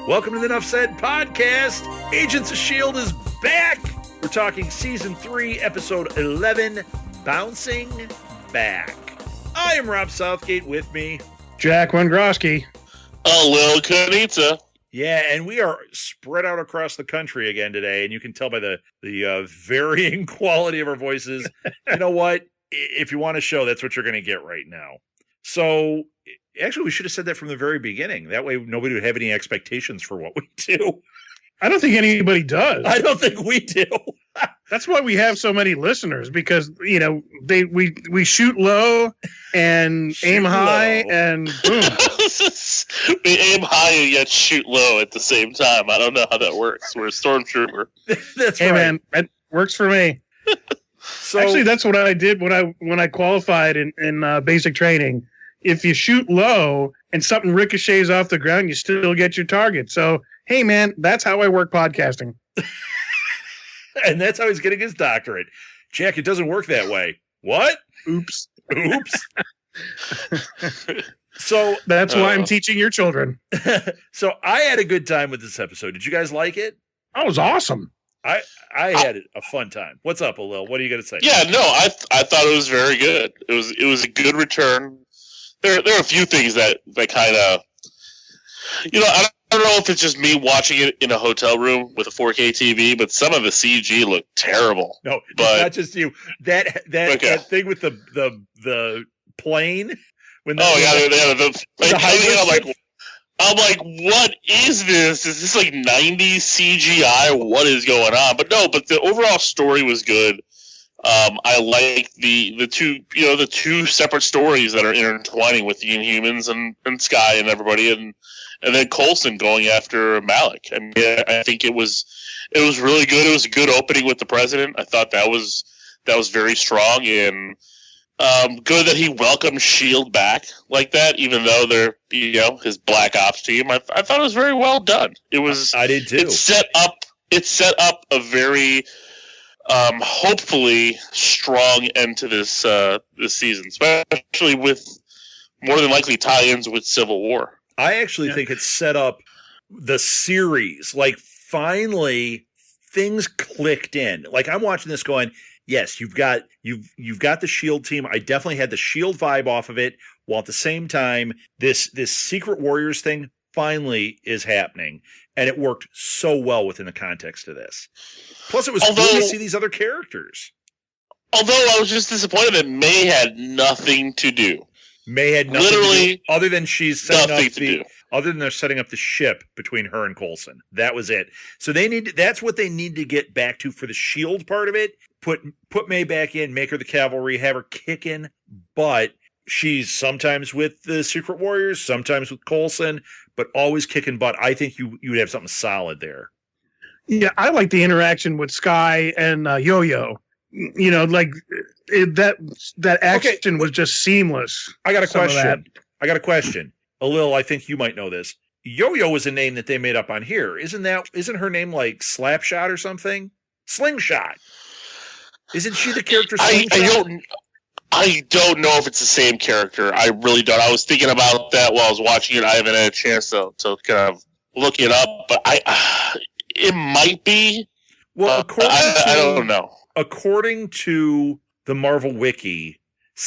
Welcome to the Nuff Said podcast. Agents of S.H.I.E.L.D. is back. We're talking season 3, episode 11, Bouncing Back. I am Rob Southgate. With me, Jack Wengrosky. Alil Kunica. Yeah, and we are spread out across the country again today, and you can tell by the varying quality of our voices. You know what? If you want a show, that's what you're going to get right now. So, actually, we should have said that from the very beginning. That way, nobody would have any expectations for what we do. I don't think anybody does. I don't think we do. That's why we have so many listeners, because we shoot low and aim high, and boom. We aim high and yet shoot low at the same time. I don't know how that works. We're a stormtrooper. That's hey, right. Man, it works for me. So, actually, that's what I did when I qualified in basic training. If you shoot low and something ricochets off the ground, you still get your target. So, hey, man, that's how I work podcasting. And that's how he's getting his doctorate. Jack, it doesn't work that way. What? Oops. So that's why I'm teaching your children. So I had a good time with this episode. Did you guys like it? That was awesome. I had a fun time. What's up, Alil? What are you going to say? Yeah, no, I thought it was very good. It was a good return. There are a few things that kind of, I don't know if it's just me watching it in a hotel room with a 4K TV, but some of the CG looked terrible. No, but it's not just you. That thing with the plane. When I'm like, what is this? Is this like 90s CGI? What is going on? But the overall story was good. I like the two separate stories that are intertwining with the Inhumans and Sky and everybody, and then Coulson going after Malik. I mean, I think it was really good. It was a good opening with the president. I thought that was very strong, and good that he welcomed S.H.I.E.L.D. back like that, even though they're his Black Ops team. I thought it was very well done. It was. I did too. It set up a very hopefully strong end to this season, especially with more than likely tie-ins with Civil War. I actually think it set up the series. Like, finally, things clicked in. Like, I'm watching this going, yes, you've got the S.H.I.E.L.D. team. I definitely had the S.H.I.E.L.D. vibe off of it, while at the same time, this Secret Warriors thing finally is happening, and it worked so well within the context of this. Plus, it was cool to see these other characters. Although I was just disappointed that May had nothing to do. May had nothing literally to do, other than she's setting up other than they're setting up the ship between her and Coulson. That was it. So that's what they need to get back to for the S.H.I.E.L.D. part of it. Put May back in, make her the cavalry, have her kicking, but she's sometimes with the Secret Warriors, sometimes with Coulson, but always kicking butt. I think you would have something solid there. Yeah, I like the interaction with Sky and Yo-Yo. That action was just seamless. I got a question. Alil, I think you might know this. Yo-Yo was a name that they made up on here. Isn't her name like Slapshot or something? Slingshot. Isn't she the character Slingshot? I don't know if it's the same character. I really don't. I was thinking about that while I was watching it. I haven't had a chance to kind of look it up, but it might be. Well, I don't know. According to the Marvel Wiki,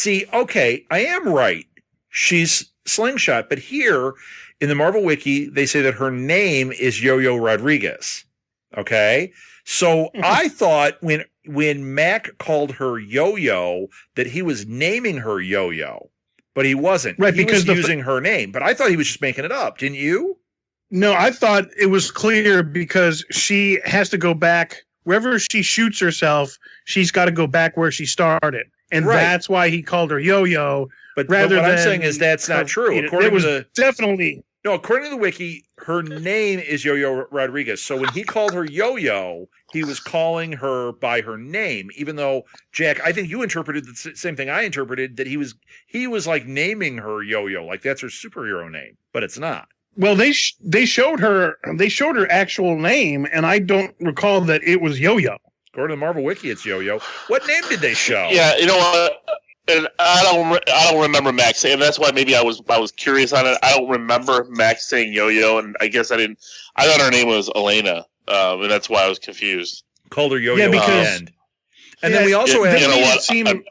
I am right. She's Slingshot, but here in the Marvel Wiki, they say that her name is Yo-Yo Rodriguez. Okay? So I thought when Mac called her Yo-Yo that he was naming her Yo-Yo, but he wasn't. Right, he because was using her name, but I thought he was just making it up. Didn't you? No, I thought it was clear because she has to go back wherever she shoots herself. She's got to go back where she started, and that's why he called her Yo-Yo. But what I'm saying is that's not true. According to the Wiki, her name is Yo-Yo Rodriguez. So when he called her Yo-Yo, he was calling her by her name. Even though, Jack, I think you interpreted the same thing I interpreted, that he was like naming her Yo-Yo, like that's her superhero name, but it's not. Well, they showed her actual name, and I don't recall that it was Yo-Yo. According to the Marvel Wiki, it's Yo-Yo. What name did they show? Yeah, you know what? And I don't remember Max saying. That's why maybe I was curious on it. I don't remember Max saying Yo-Yo, and I guess I didn't. I thought her name was Elena, and that's why I was confused. Called her Yo-Yo at the end. And then we also had. You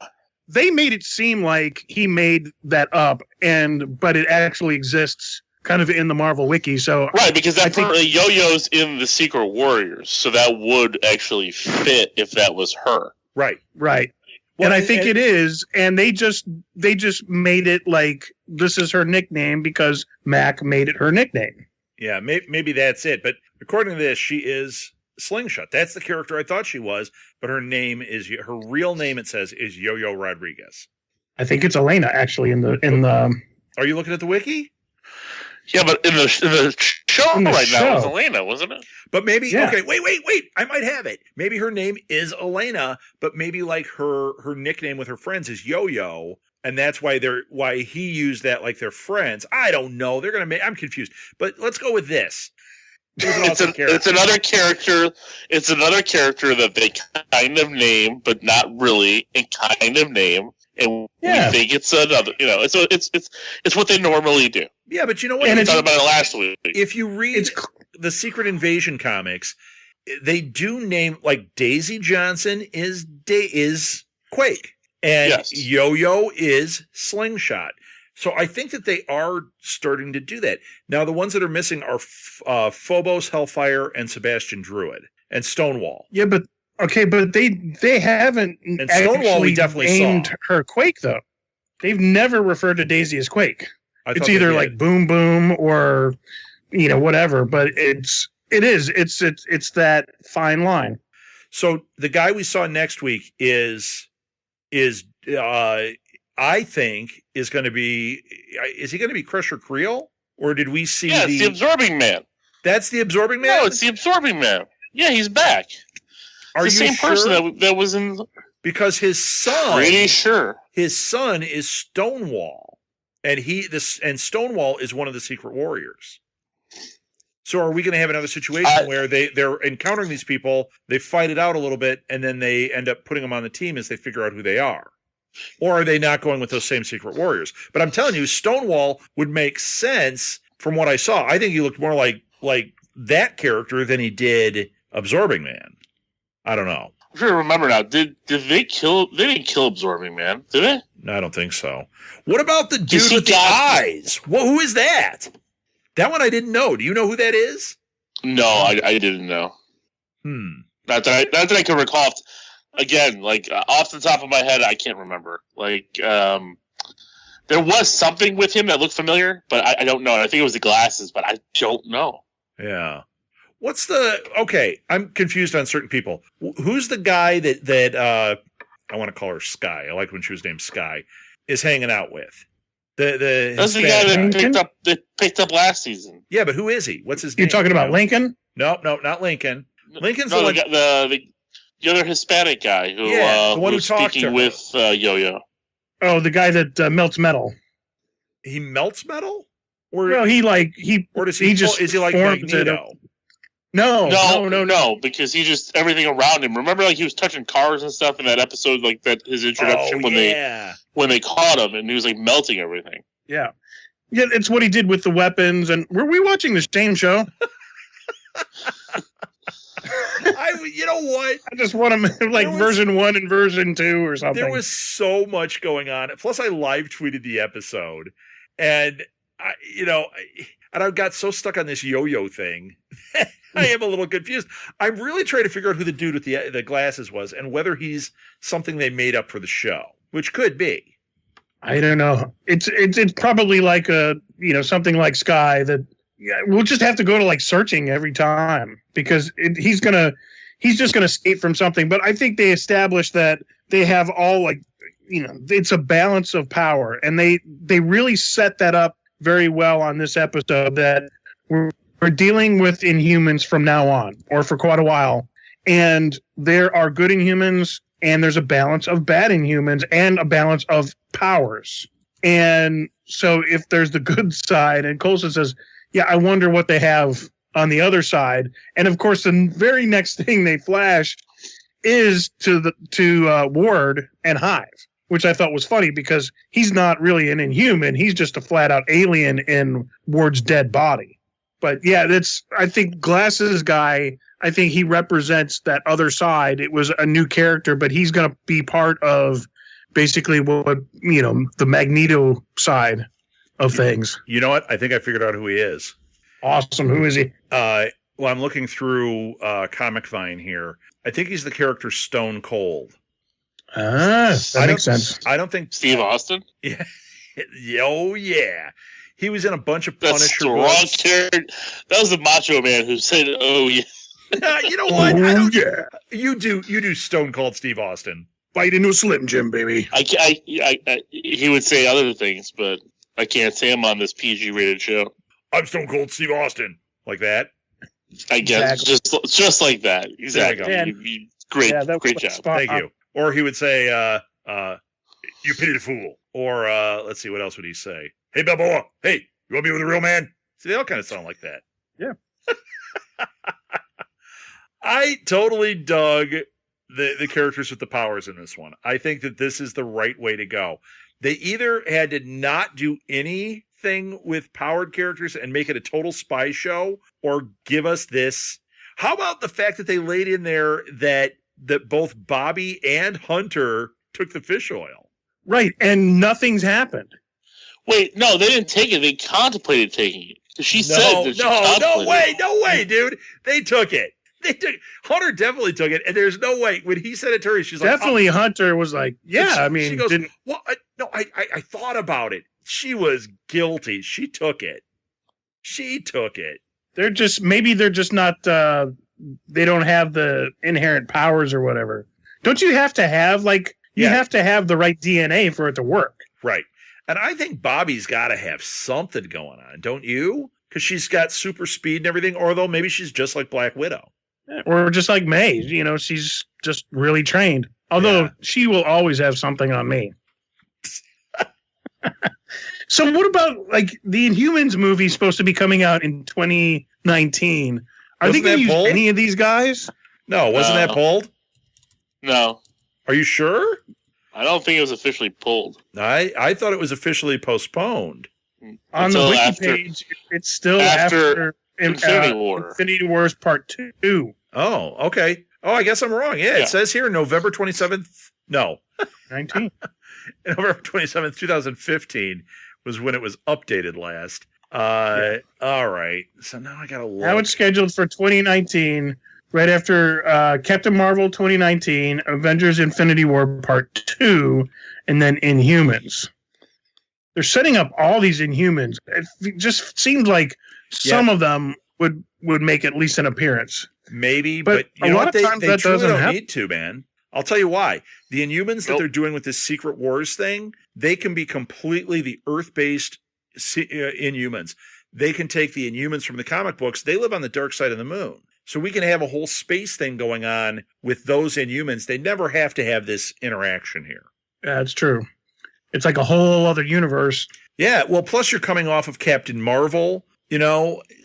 they made it seem like he made that up, but it actually exists kind of in the Marvel wiki. So right, because Yo-Yo's in the Secret Warriors, so that would actually fit if that was her. Right. Well, and I think it is, and they just made it like this is her nickname because Mac made it her nickname. Yeah, maybe that's it. But according to this, she is Slingshot. That's the character I thought she was, but her real name, it says, is Yo-Yo Rodriguez. I think it's Elena actually in the. Are you looking at the wiki? Yeah, but in the show now it's Elena, wasn't it? But maybe okay. Wait! I might have it. Maybe her name is Elena, but maybe like her nickname with her friends is Yo-Yo, and that's why he used that like they're friends. I don't know. I'm confused. But let's go with this. It's another character. It's another character that they kind of name, but not really, and kind of name. And we think it's another, it's what they normally do. Yeah, but you know what? And we talked about it last week. If you read the Secret Invasion comics, they do name, like Daisy Johnson is Quake, and Yo-Yo is Slingshot. So I think that they are starting to do that. Now, the ones that are missing are Phobos, Hellfire, and Sebastian Druid, and Stonewall. Yeah, but they haven't and Stonewall we definitely named saw. her Quake, though. They've never referred to Daisy as Quake. It's either like Boom Boom or whatever, but it's that fine line. So the guy we saw next week is I think is going to be Crusher Creel, or did we see it's the Absorbing Man? That's the Absorbing Man? No, it's the Absorbing Man. Yeah, he's back. Are it's the you same sure? person that was in? Because his son, pretty sure, his son is Stonewall, and Stonewall is one of the Secret Warriors. So are we going to have another situation where they're encountering these people, they fight it out a little bit, and then they end up putting them on the team as they figure out who they are? Or are they not going with those same Secret Warriors? But I'm telling you, Stonewall would make sense from what I saw. I think he looked more like that character than he did Absorbing Man. I don't know. I'm trying to remember now. Did they kill? They didn't kill Absorbing Man, did they? No, I don't think so. What about the dude with the eyes? Who is that? That one I didn't know. Do you know who that is? No, I didn't know. Not that I can recall. Again, like off the top of my head, I can't remember. Like, there was something with him that looked familiar, but I don't know. I think it was the glasses, but I don't know. Yeah. Okay, I'm confused on certain people. Who's the guy that I want to call her Sky? I like when she was named Sky. Is hanging out with that's the guy that picked up last season. Yeah, but who is he? What's his name? You're talking about Lincoln? No, not Lincoln. Lincoln's the other Hispanic guy who the one who was talked speaking with Yo-Yo. Oh, the guy that melts metal. He melts metal? Or does he is he like Magneto? No, because he just everything around him. Remember, like he was touching cars and stuff in that episode, like that his introduction when they caught him, and he was like melting everything. Yeah, it's what he did with the weapons. And were we watching the same show? You know what? I just want to version 1 and version 2 or something. There was so much going on. Plus, I live tweeted the episode, and I got so stuck on this Yo-Yo thing. I am a little confused. I'm really trying to figure out who the dude with the glasses was and whether he's something they made up for the show, which could be. I don't know. It's probably like something like Sky that we'll just have to go to like searching every time because he's just gonna escape from something. But I think they established that they have all it's a balance of power, and they really set that up very well on this episode that we're dealing with Inhumans from now on, or for quite a while. And there are good Inhumans, and there's a balance of bad Inhumans, and a balance of powers. And so if there's the good side, and Coulson says, yeah, I wonder what they have on the other side. And of course, the very next thing they flash is to Ward and Hive. which I thought was funny because he's not really an Inhuman. He's just a flat out alien in Ward's dead body. But yeah, I think Glasses guy, I think he represents that other side. It was a new character, but he's going to be part of basically what, the Magneto side of things. You know what? I think I figured out who he is. Awesome. Who is he? Well, I'm looking through Comic Vine here. I think he's the character Stone Cold. That makes sense. I don't think Steve Austin. Yeah. Oh yeah. He was in a bunch of That's Punisher the wrong books. character. That was the Macho Man who said, "Oh yeah." You know what? I don't. Yeah. You do Stone Cold Steve Austin. Bite into a Slim Jim, baby. He would say other things, but I can't say him on this PG-rated show. I'm Stone Cold Steve Austin, like that. I guess just like that. Exactly. There Great great job. Thank you. Or he would say, "You pity the fool." Or let's see, what else would he say? "Hey, Balboa. Hey, you want to be with a real man?" See, they all kind of sound like that. Yeah. I totally dug the characters with the powers in this one. I think that this is the right way to go. They either had to not do anything with powered characters and make it a total spy show, or give us this. How about the fact that they laid in there that both Bobby and Hunter took the fish oil? Right, and nothing's happened. Wait, no, they didn't take it. They contemplated taking it. She said that she contemplated no way, dude. They took it. Hunter definitely took it, and there's no way when he said it to her, she's definitely like, Hunter was like, yeah. She goes, well, I thought about it. She was guilty. She took it. They're just not. They don't have the inherent powers or whatever. Don't you have to have have to have the right DNA for it to work? Right. And I think Bobby's got to have something going on, don't you? Because she's got super speed and everything. Or though maybe she's just like Black Widow. Or just like May, she's just really trained. Although she will always have something on me. So what about the Inhumans movie supposed to be coming out in 2019? Are they going to use any of these guys? No, wasn't that pulled? No. Are you sure? I don't think it was officially pulled. I thought it was officially postponed. On the wiki page, it's still after Infinity War. Infinity Wars Part 2. Oh, okay. Oh, I guess I'm wrong. Yeah, it says here November 27th. No. 19. November 27th, 2015 was when it was updated last. All right. So now I got to look. Now it's scheduled for 2019, right after Captain Marvel 2019, Avengers Infinity War Part 2, and then Inhumans. They're setting up all these Inhumans. It just seems like some of them would make at least an appearance. Maybe, but you know what? They truly don't need to, man. I'll tell you why. The Inhumans that they're doing with this Secret Wars thing, they can be completely the Earth-based Inhumans. They can take the Inhumans from the comic books. They live on the dark side of the moon. So we can have a whole space thing going on with those Inhumans. They never have to have this interaction here. That's true. It's like a whole other universe. Yeah, well, plus you're coming off of Captain Marvel,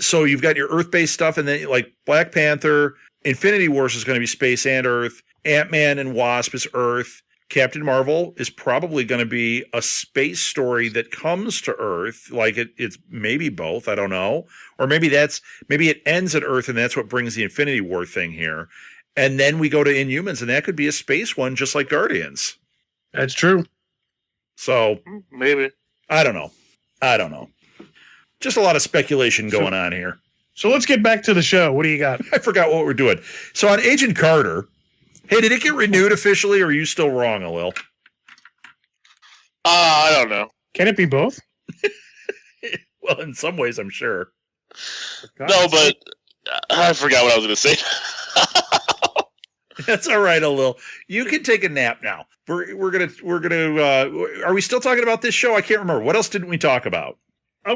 so you've got your Earth-based stuff, and then like Black Panther, Infinity Wars is going to be space and Earth, Ant-Man and Wasp is Earth, Captain Marvel is probably going to be a space story that comes to Earth, like it's maybe both, I don't know, or maybe it ends at Earth and that's what brings the Infinity War thing here, and then we go to Inhumans, and that could be a space one just like Guardians. That's true. So maybe. I don't know. Just a lot of speculation going on here. So let's get back to the show. What do you got? I forgot what we're doing. So on Agent Carter, hey, did it get renewed officially, or are you still wrong, Alil? I don't know. Can it be both? Well, in some ways, I'm sure. No, but I forgot what I was going to say. That's all right, Alil. You can take a nap now. We're gonna. Are we still talking about this show? I can't remember. What else didn't we talk about?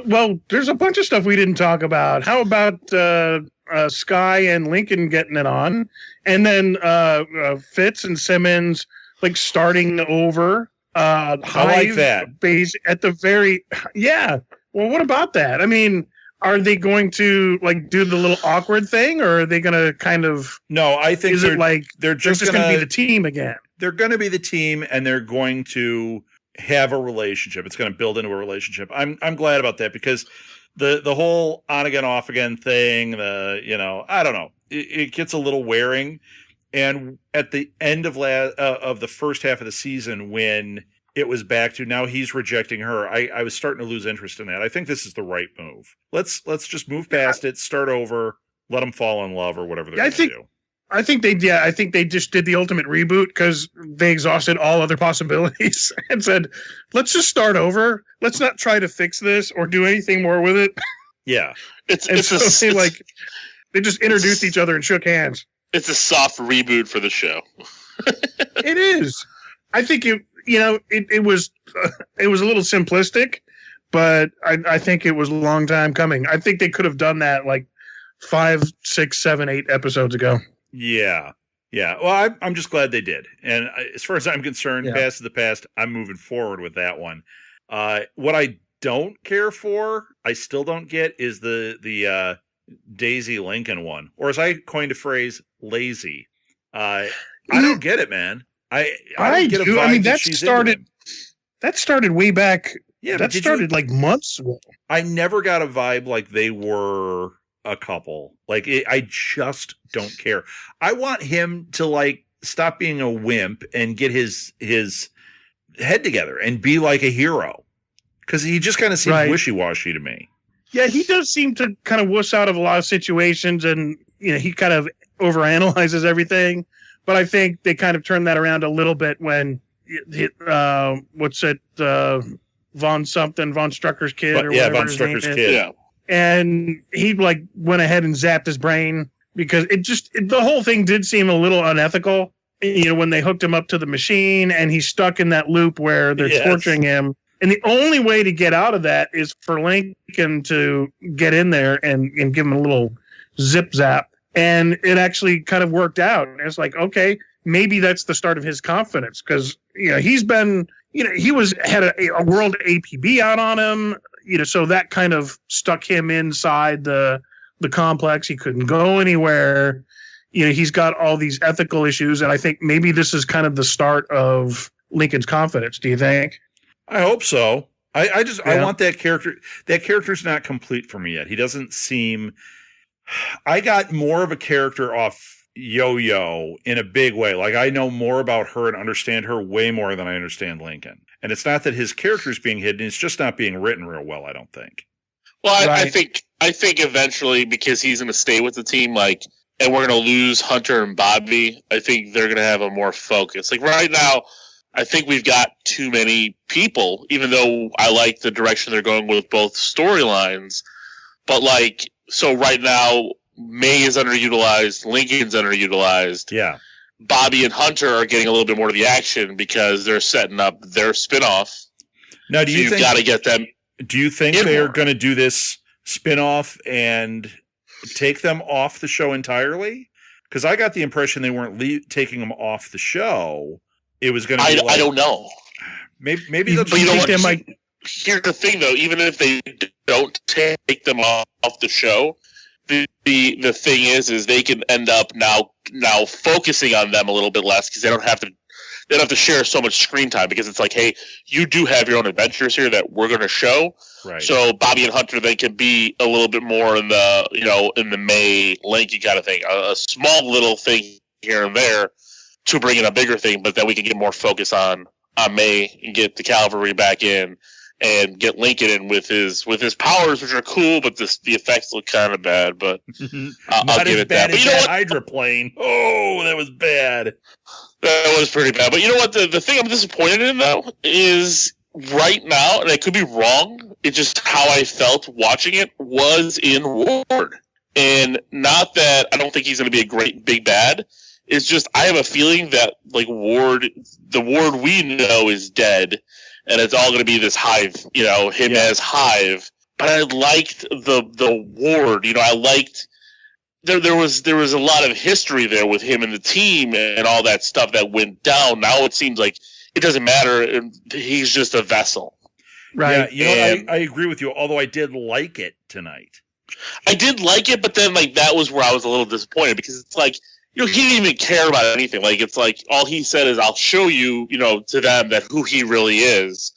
Well, there's a bunch of stuff we didn't talk about. How about Skye and Lincoln getting it on, and then Fitz and Simmons starting over? I like that. Base at the very Well, what about that? I mean, are they going to do the little awkward thing, or are they going to kind of? No, I think they're just going to be the team again. they're going to be the team, and they're going to have a relationship. It's going to build into a relationship. I'm glad about that, because the whole on again off again thing, I don't know, it gets a little wearing. And at the end of the first half of the season, when it was back to now he's rejecting her, I was starting to lose interest in that. I think this is the right move. Let's just move past it, start over, let them fall in love or whatever they're going to do. I think they just did the ultimate reboot because they exhausted all other possibilities and said, let's just start over. Let's not try to fix this or do anything more with it. Yeah. They just introduced each other and shook hands. It's a soft reboot for the show. It is. I think it was a little simplistic, but I think it was a long time coming. I think they could have done that like 5, 6, 7, 8 episodes ago. Yeah. Well, I'm just glad they did. And as far as I'm concerned, past is the past. I'm moving forward with that one. What I don't care for, I still don't get, is the Daisy Lincoln one, or as I coined a phrase, lazy. I don't get it, man. I don't get a vibe. I mean, that started way back. Yeah, that started like months ago. I never got a vibe like they were a couple. Like I just don't care. I want him to like stop being a wimp and get his head together and be like a hero, because he just kind of seems wishy-washy to me. Yeah, he does seem to kind of wuss out of a lot of situations, and he kind of overanalyzes everything. But I think they kind of turned that around a little bit when von Strucker's kid, or whatever von Strucker's kid. Yeah. And he like went ahead and zapped his brain, because the whole thing did seem a little unethical. When they hooked him up to the machine and he's stuck in that loop where they're torturing him. And the only way to get out of that is for Lincoln to get in there and give him a little zip zap. And it actually kind of worked out. And it's like, okay, maybe that's the start of his confidence, because he's been, he had a world APB out on him. So that kind of stuck him inside the complex. He couldn't go anywhere. He's got all these ethical issues, and I think maybe this is kind of the start of Lincoln's confidence. Do you think? I hope so. I want that character. That character's not complete for me yet. He doesn't seem. I got more of a character off Yo-Yo in a big way. Like, I know more about her and understand her way more than I understand Lincoln. And it's not that his character is being hidden; it's just not being written real well, I don't think. Well, I think eventually, because he's going to stay with the team, and we're going to lose Hunter and Bobby, I think they're going to have a more focus. Like right now, I think we've got too many people, even though I like the direction they're going with both storylines. But so right now, May is underutilized, Lincoln's underutilized. Yeah. Bobby and Hunter are getting a little bit more of the action because they're setting up their spinoff. Now, you've got to get them. Do you think they're going to do this spinoff and take them off the show entirely? Because I got the impression they weren't taking them off the show. It was going to be I don't know. Maybe they'll but you know what? Here's the thing, though. Even if they don't take them off the show, the thing is they can end up now focusing on them a little bit less, because they don't have to share so much screen time, because it's like, hey, you do have your own adventures here that we're going to show. Right. So Bobby and Hunter, they can be a little bit more in the May Lincoln kind of thing, a small little thing here and there to bring in a bigger thing, but then we can get more focus on May and get the cavalry back in and get Lincoln in with his powers, which are cool, but the effects look kind of bad. But I'll give it that. But you know what? Hydroplane. Oh, that was bad. That was pretty bad. But you know what? The thing I'm disappointed in, though, is right now, and I could be wrong, it's just how I felt watching it, was in Ward. And not that I don't think he's going to be a great big bad. It's just I have a feeling that the Ward we know is dead, and it's all going to be this Hive, as Hive. But I liked the Ward. I liked there was a lot of history there with him and the team and all that stuff that went down. Now it seems like it doesn't matter, and he's just a vessel. Right. Yeah, I agree with you, although I did like it tonight. I did like it, but then that was where I was a little disappointed, because it's like, he didn't even care about anything. Like, it's like all he said is, "I'll show you, to them that who he really is."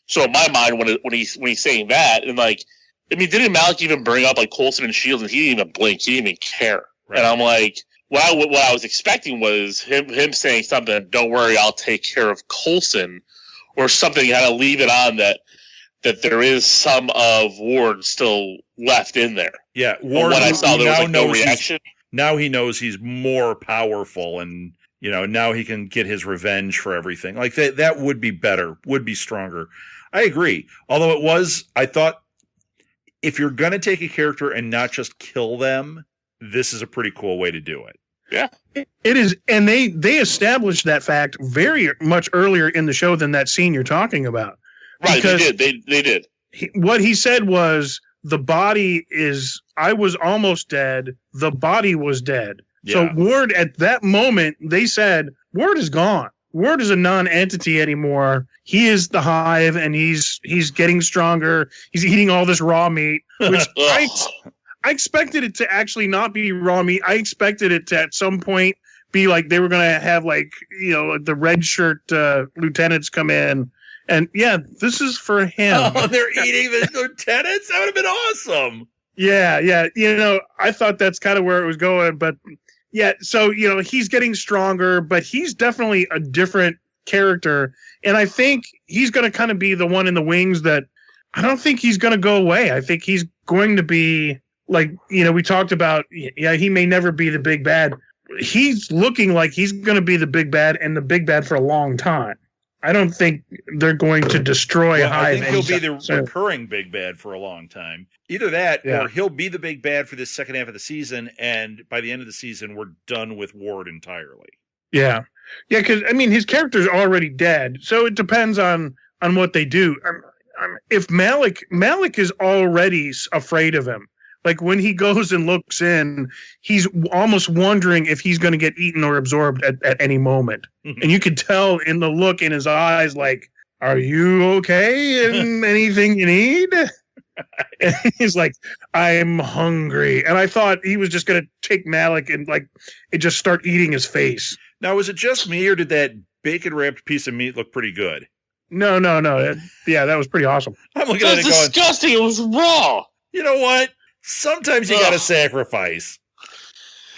So in my mind, when he's saying that, and like, I mean, didn't Malik even bring up like Coulson and S.H.I.E.L.D, and he didn't even blink, he didn't even care. Right. And I'm like, what I was expecting was him saying something, "Don't worry, I'll take care of Coulson," or something, kind of leave it on that there is some of Ward still left in there. Yeah, Ward. When I saw there was like no reaction. Now he knows he's more powerful, and now he can get his revenge for everything. Like that would be better, would be stronger. I agree. Although I thought if you're gonna take a character and not just kill them, this is a pretty cool way to do it. Yeah, it is, and they established that fact very much earlier in the show than that scene you're talking about. Right, they did. What he said was, the body is, I was almost dead. The body was dead. Yeah. So Ward, at that moment, they said, Ward is gone. Ward is a non-entity anymore. He is the hive, and he's getting stronger. He's eating all this raw meat, which I expected it to actually not be raw meat. I expected it to, at some point, be like they were going to have, like, the red shirt lieutenants come in. And yeah, this is for him. Oh, they're eating the lieutenants? That would have been awesome. Yeah. I thought that's kind of where it was going. But yeah, so, he's getting stronger, but he's definitely a different character. And I think he's going to kind of be the one in the wings that I don't think he's going to go away. I think he's going to be like, we talked about, he may never be the big bad. He's looking like he's going to be the big bad and the big bad for a long time. I don't think they're going to destroy Hive. I think he'll be the recurring big bad for a long time. Either that, or he'll be the big bad for this second half of the season, and by the end of the season, we're done with Ward entirely. Yeah, because his character's already dead, so it depends on what they do. If Malik is already afraid of him. Like, when he goes and looks in, he's almost wondering if he's going to get eaten or absorbed at any moment. And you could tell in the look in his eyes, like, are you okay? And anything you need? And he's like, I'm hungry. And I thought he was just going to take Malik and, like, it just start eating his face. Now, was it just me, or did that bacon-wrapped piece of meat look pretty good? No. That was pretty awesome. I'm looking at it going, disgusting. It was raw. You know what? Sometimes you got to sacrifice.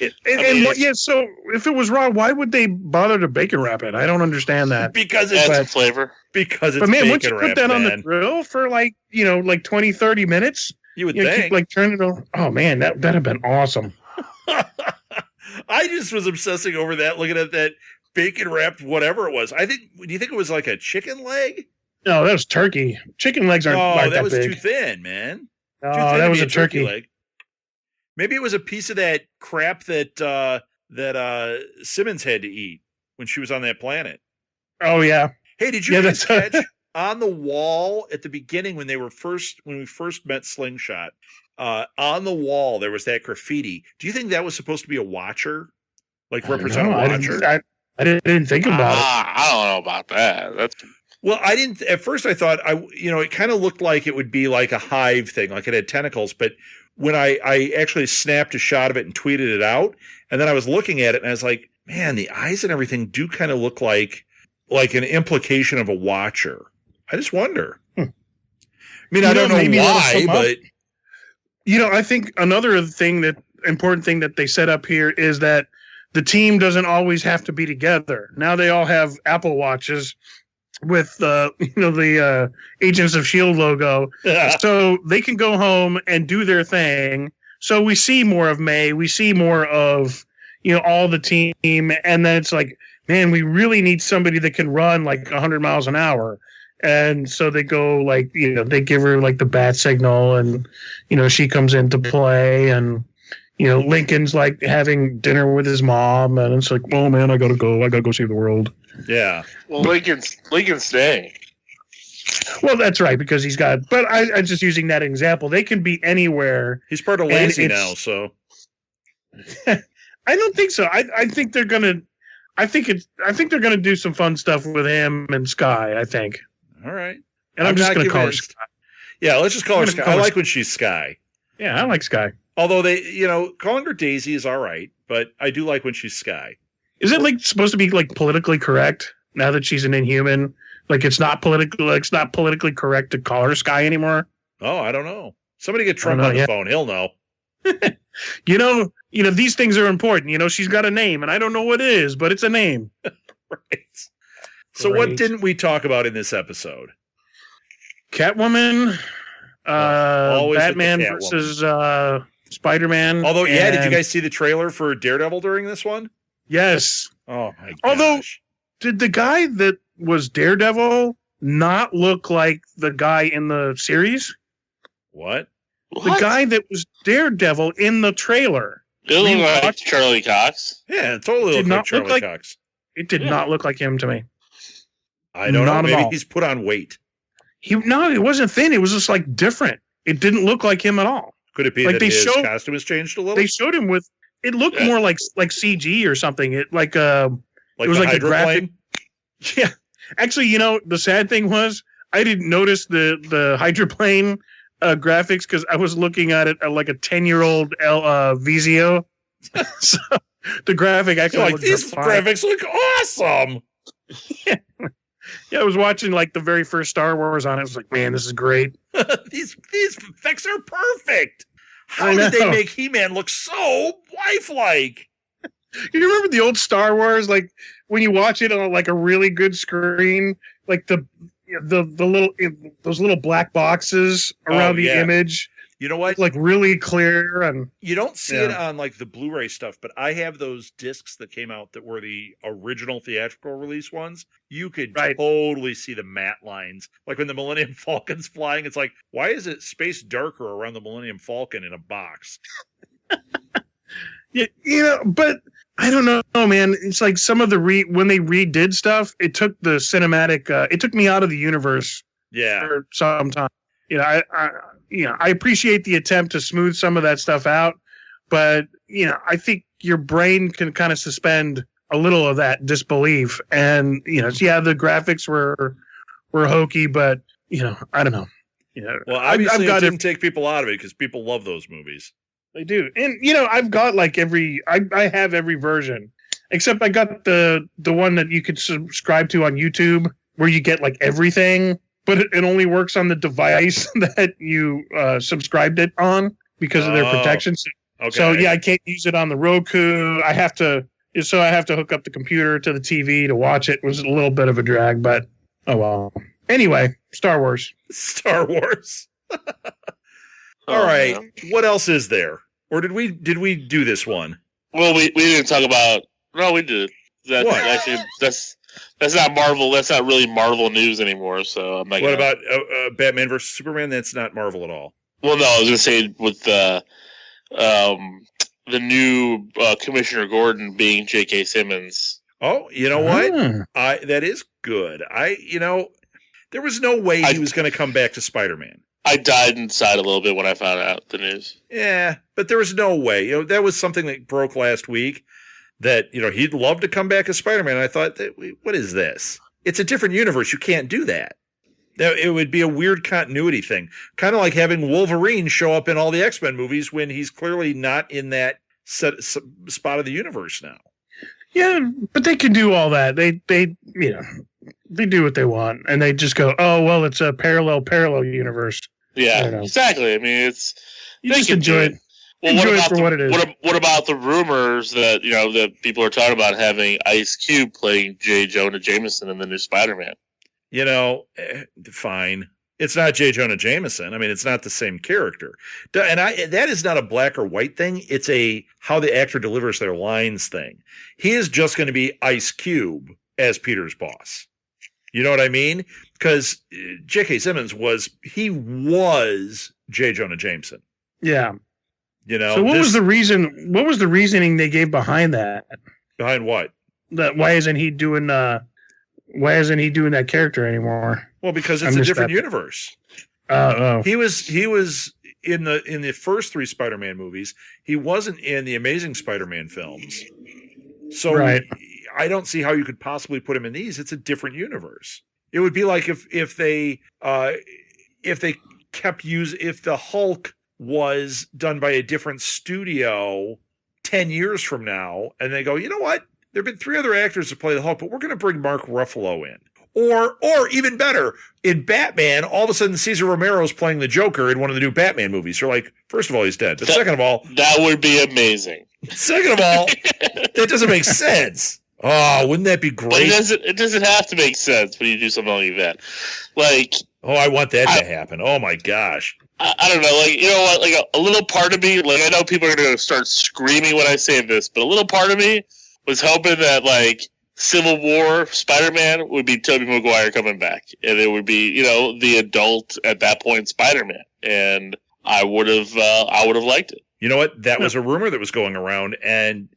So if it was raw, why would they bother to bacon wrap it? I don't understand that. Because it's adds flavor. Because it's but man, bacon once you put that on the grill for like 20, 30 minutes, you would think. Keep, like, turning it on. Oh man, that'd have been awesome. I just was obsessing over that, looking at that bacon wrapped whatever it was. Do you think it was like a chicken leg? No, that was turkey. Chicken legs aren't like that was big. too thin, man. Oh, that was a turkey leg. Maybe it was a piece of that crap that Simmons had to eat when she was on that planet. Oh yeah. Hey, did you catch on the wall at the beginning when we first met Slingshot? On the wall there was that graffiti. Do you think that was supposed to be a Watcher, like represent a Watcher? I didn't think about it. I don't know about that. Well, I didn't. At first, I thought it kind of looked like it would be like a hive thing, like it had tentacles. But when I actually snapped a shot of it and tweeted it out, and then I was looking at it, and I was like, man, the eyes and everything do kind of look like an implication of a Watcher. I just wonder. I mean, I don't know why, but I think another important thing that they set up here is that the team doesn't always have to be together. Now they all have Apple Watches with the Agents of S.H.I.E.L.D. logo. So they can go home and do their thing. So we see more of May. We see more of, all the team. And then it's like, man, we really need somebody that can run like 100 miles an hour. And so they go like, they give her like the bat signal, and, she comes into play, and, Lincoln's like having dinner with his mom, and it's like, oh man, I gotta go save the world. Yeah. Well, Lincoln's staying. Well, that's right, because he's got. But I'm just using that example. They can be anywhere. He's part of Lazy now, so. I don't think so. I think they're gonna. I think they're gonna do some fun stuff with him and Sky. I think. All right. And I'm just gonna call her Sky. Yeah, let's just call her Sky. I like when she's Sky. Yeah, I like Sky. Although calling her Daisy is all right, but I do like when she's Sky. Is it like supposed to be like politically correct now that she's an Inhuman? Like it's not politically correct to call her Sky anymore. Oh, I don't know. Somebody get Trump on the phone. He'll know. You know, these things are important. You know, she's got a name, and I don't know what it is, but it's a name. Right. So what didn't we talk about in this episode? Catwoman, Batman versus Spider-Man. Although, did you guys see the trailer for Daredevil during this one? Yes. Oh my gosh. Although, did the guy that was Daredevil not look like the guy in the series? What? The guy that was Daredevil in the trailer. It looked like Charlie Cox. Yeah, it totally looked like Charlie Cox. It did not look like him to me. I don't know. Maybe he's put on weight. No, it wasn't thin. It was just like different. It didn't look like him at all. Could it be that his costume has changed a little? They showed him with. It looked more like CG or something. It it was like a graphic. Yeah, actually, the sad thing was I didn't notice the hydroplane graphics because I was looking at it like a 10-year-old Vizio. So the graphic actually these graphics look awesome. Yeah, I was watching like the very first Star Wars on it. I was like, man, this is great. These effects are perfect. How did they make He-Man look so lifelike? You remember the old Star Wars, like when you watch it on like a really good screen, like the little those little black boxes around the image. You know what? Like really clear, and you don't see it on like the Blu-ray stuff, but I have those discs that came out that were the original theatrical release ones. You could totally see the matte lines. Like when the Millennium Falcon's flying, it's like, why is it space darker around the Millennium Falcon in a box? Yeah, but I don't know, man. It's like some of the when they redid stuff, it took the cinematic. It took me out of the universe. Yeah, for some time. I appreciate the attempt to smooth some of that stuff out, but I think your brain can kind of suspend a little of that disbelief. And the graphics were hokey, but I don't know. Well, obviously, it didn't take people out of it because people love those movies. They do, and I've got like I have every version, except I got the one that you could subscribe to on YouTube, where you get like everything. But it only works on the device that you subscribed it on because of their protections. Okay. So I can't use it on the Roku. I have to hook up the computer to the TV to watch it. It was a little bit of a drag, but oh well. Anyway, Star Wars. Star Wars. All right. Man. What else is there? Or did we do this one? Well, we didn't talk about. No, we did. That's not Marvel. That's not really Marvel news anymore. So I'm like, what about Batman versus Superman? That's not Marvel at all. Well, no, I was going to say with the new Commissioner Gordon being J.K. Simmons. Oh, you know what? That is good. There was no way he was going to come back to Spider-Man. I died inside a little bit when I found out the news. Yeah, but there was no way. That was something that broke last week. That he'd love to come back as Spider-Man. I thought, what is this? It's a different universe. You can't do that. It would be a weird continuity thing, kind of like having Wolverine show up in all the X-Men movies when he's clearly not in that spot of the universe now. Yeah, but they can do all that. They do what they want, and they just go, oh well, it's a parallel universe. Yeah, exactly. I mean, you just enjoy it. Well, what about the rumors that that people are talking about having Ice Cube playing J. Jonah Jameson in the new Spider-Man? Fine. It's not J. Jonah Jameson. I mean, it's not the same character, and that is not a black or white thing. It's a how the actor delivers their lines thing. He is just going to be Ice Cube as Peter's boss. You know what I mean? Because J.K. Simmons was J. Jonah Jameson. Yeah. So what was the reason? What was the reasoning they gave behind that? Behind what? Why isn't he doing that character anymore? Well, because it's a different universe. He was in the first 3 Spider-Man movies. He wasn't in the Amazing Spider-Man films. So I don't see how you could possibly put him in these. It's a different universe. It would be like if the Hulk was done by a different studio 10 years from now, and they go, you know what? There have been 3 other actors to play the Hulk, but we're going to bring Mark Ruffalo in. Or even better, in Batman, all of a sudden Cesar Romero's playing the Joker in one of the new Batman movies. You're like, first of all, he's dead. But second of all... That would be amazing. Second of all, that doesn't make sense. Oh, wouldn't that be great? But it doesn't have to make sense when you do something like that. Like... Oh, I want that to happen. Oh, my gosh. I don't know. Like, you know what? Like, a little part of me... Like, I know people are going to start screaming when I say this, but a little part of me was hoping that, like... Civil War Spider-Man would be Tobey Maguire coming back, and it would be, you know, the adult at that point Spider-Man, and I would have liked it. You know what? That was a rumor that was going around, and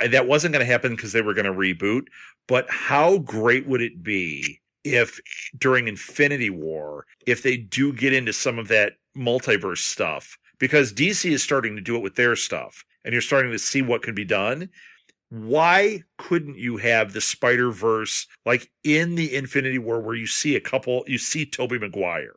that wasn't going to happen because they were going to reboot. But how great would it be if during Infinity War, if they do get into some of that multiverse stuff, because DC is starting to do it with their stuff, and you're starting to see what can be done. Why couldn't you have the Spider-Verse like in the Infinity War where you see Tobey Maguire?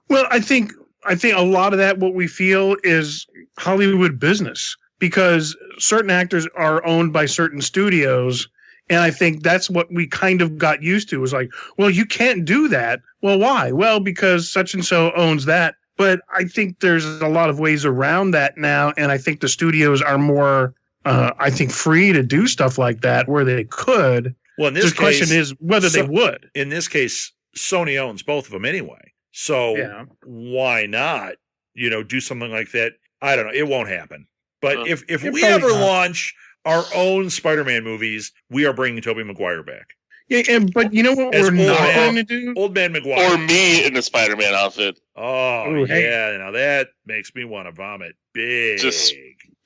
Well, I think a lot of that, what we feel is Hollywood business, because certain actors are owned by certain studios. And I think that's what we kind of got used to, was like, well, you can't do that. Well, why? Well, because such and so owns that. But I think there's a lot of ways around that now. And I think the studios are more, I think, free to do stuff like that where they could. Well, in this the question is whether they would. In this case, Sony owns both of them anyway. So why not, do something like that? I don't know. It won't happen. But if we ever launch our own Spider-Man movies, we are bringing Tobey Maguire back. Yeah, but you know what we're not going to do? Old Man Maguire. Or me in the Spider-Man outfit. Oh, ooh, yeah. Now that makes me want to vomit. Big. Just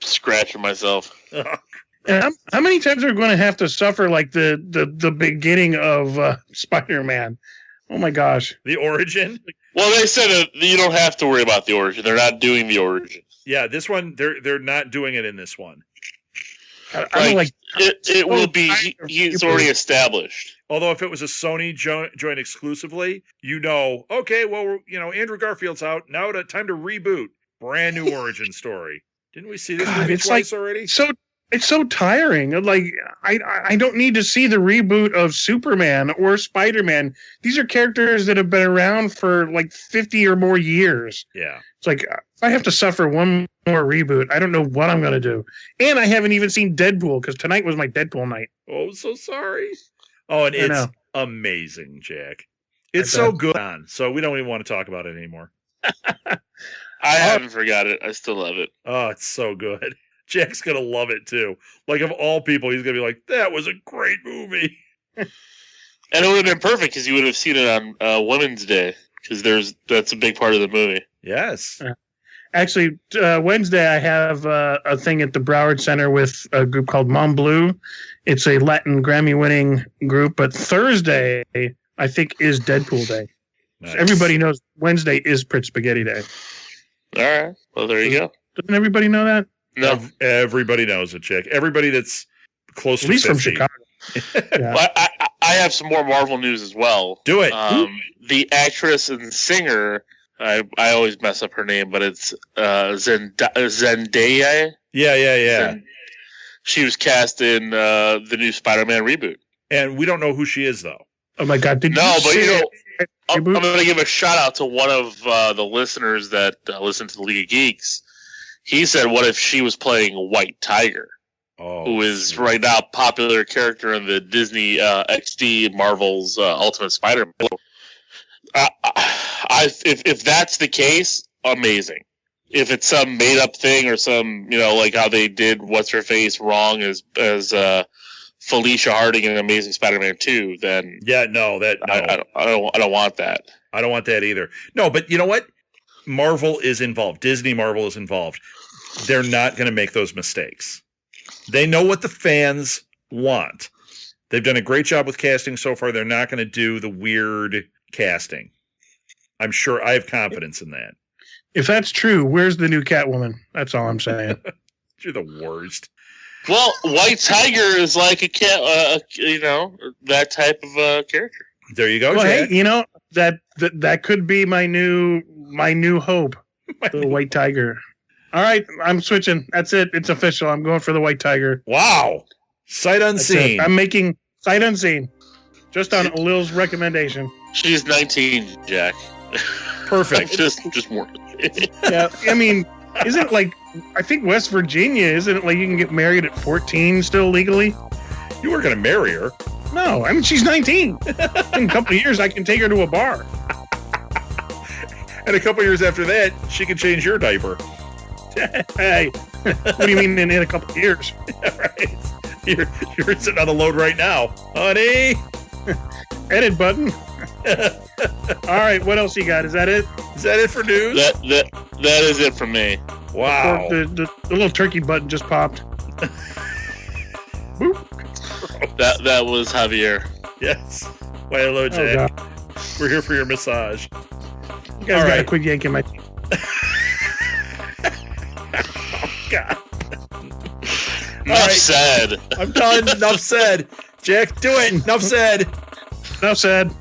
scratching myself. And how many times are we going to have to suffer like the beginning of Spider-Man? Oh, my gosh. The origin? Well, they said you don't have to worry about the origin. They're not doing the origin. Yeah, this one, they're not doing it in this one. It will be, he's already established. Although if it was a Sony joint exclusively, okay, well, Andrew Garfield's out. Now time to reboot. Brand new origin story. Didn't we see this movie twice already? It's so tiring. Like, I don't need to see the reboot of Superman or Spider-Man. These are characters that have been around for like 50 or more years. Yeah. It's like, if I have to suffer one more reboot, I don't know what I'm going to do. And I haven't even seen Deadpool, because tonight was my Deadpool night. Oh, so sorry. Oh, and it's amazing, Jack. It's so good. So we don't even want to talk about it anymore. I haven't forgot it. I still love it. Oh, it's so good. Jack's going to love it, too. Like, of all people, he's going to be like, that was a great movie. And it would have been perfect because you would have seen it on Women's Day, because that's a big part of the movie. Yes. Actually, Wednesday, I have a thing at the Broward Center with a group called Mom Blue. It's a Latin Grammy-winning group. But Thursday, I think, is Deadpool Day. Nice. Everybody knows Wednesday is Prit Spaghetti Day. All right. Well, there you go. Doesn't everybody know that? No. Everybody knows it, Chick. Everybody that's close to 50. At least from Chicago. Yeah. Well, I have some more Marvel news as well. Do it. The actress and singer, I always mess up her name, but it's Zendaya. Yeah. She was cast in the new Spider-Man reboot. And we don't know who she is, though. Oh, my God. I'm going to give a shout-out to one of the listeners that listen to the League of Geeks. He said, what if she was playing White Tiger, who is right now a popular character in the Disney XD Marvel's Ultimate Spider-Man. If that's the case, amazing. If it's some made-up thing or some, like how they did What's-Her-Face wrong as Felicia Harding in Amazing Spider-Man 2, then... Yeah, no. I don't want that. I don't want that either. No, but you know what? Marvel is involved. Disney Marvel is involved. They're not going to make those mistakes. They know what the fans want. They've done a great job with casting so far. They're not going to do the weird casting. I'm sure. I have confidence in that. If that's true, where's the new Catwoman? That's all I'm saying. You're the worst. Well, White Tiger is like a cat, that type of character. There you go, well, Jack. Hey, that could be my new hope. The white tiger. All right, I'm switching. That's it. It's official. I'm going for the white tiger. Wow. Sight unseen. I'm making sight unseen. Just on Alil's recommendation. She's 19, Jack. Perfect. just more. Yeah, I mean, isn't it like, I think West Virginia, isn't it like you can get married at 14 still legally? You were going to marry her. No, I mean, she's 19. In a couple of years, I can take her to a bar. And a couple years after that, she can change your diaper. Hey, what do you mean in a couple of years? Right. You're sitting on the load right now. Honey. Edit button. All right, what else you got? Is that it? Is that it for news? That is it for me. Wow. The little turkey button just popped. Boop. That was Javier. Yes. Why, hello, Jack. We're here for your massage. You guys gotta quit yanking my teeth. Oh, God. Enough said. I'm done. Enough said. Jack, do it. Enough said. Enough said.